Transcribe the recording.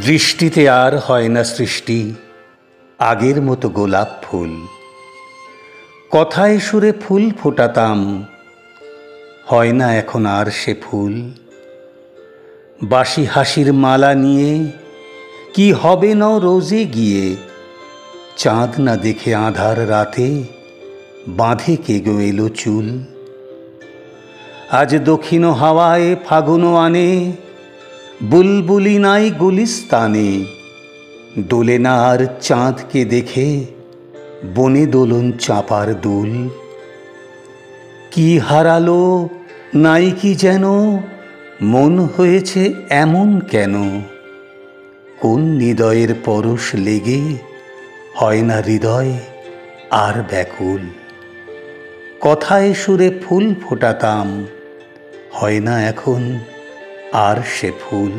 দৃষ্টিতে আর হয় না সৃষ্টি আগের মতো গোলাপ ফুল। কথায় সুরে ফুল ফোটাতাম, হয় না এখন আর সে ফুল। বাসি হাসির মালা নিয়ে কি হবে ন রোজে গিয়ে, চাঁদ না দেখে আঁধার রাতে বাঁধে কে গো এলো চুল। আজ দক্ষিণ হাওয়ায় ফাগুন আনে, বুলবুলি নাই গুলিস্তানে, দোলে না আর চাঁদকে দেখে বনে দোলন চাঁপার দুল। কি হারালো নাই কি যেন, মন হয়েছে এমন কেন? কোন হৃদয়ের পরশ লেগে হয় না হৃদয় আর ব্যাকুল। কথায় সুরে ফুল ফোটাতাম, হয় না এখন আর সে ফুল।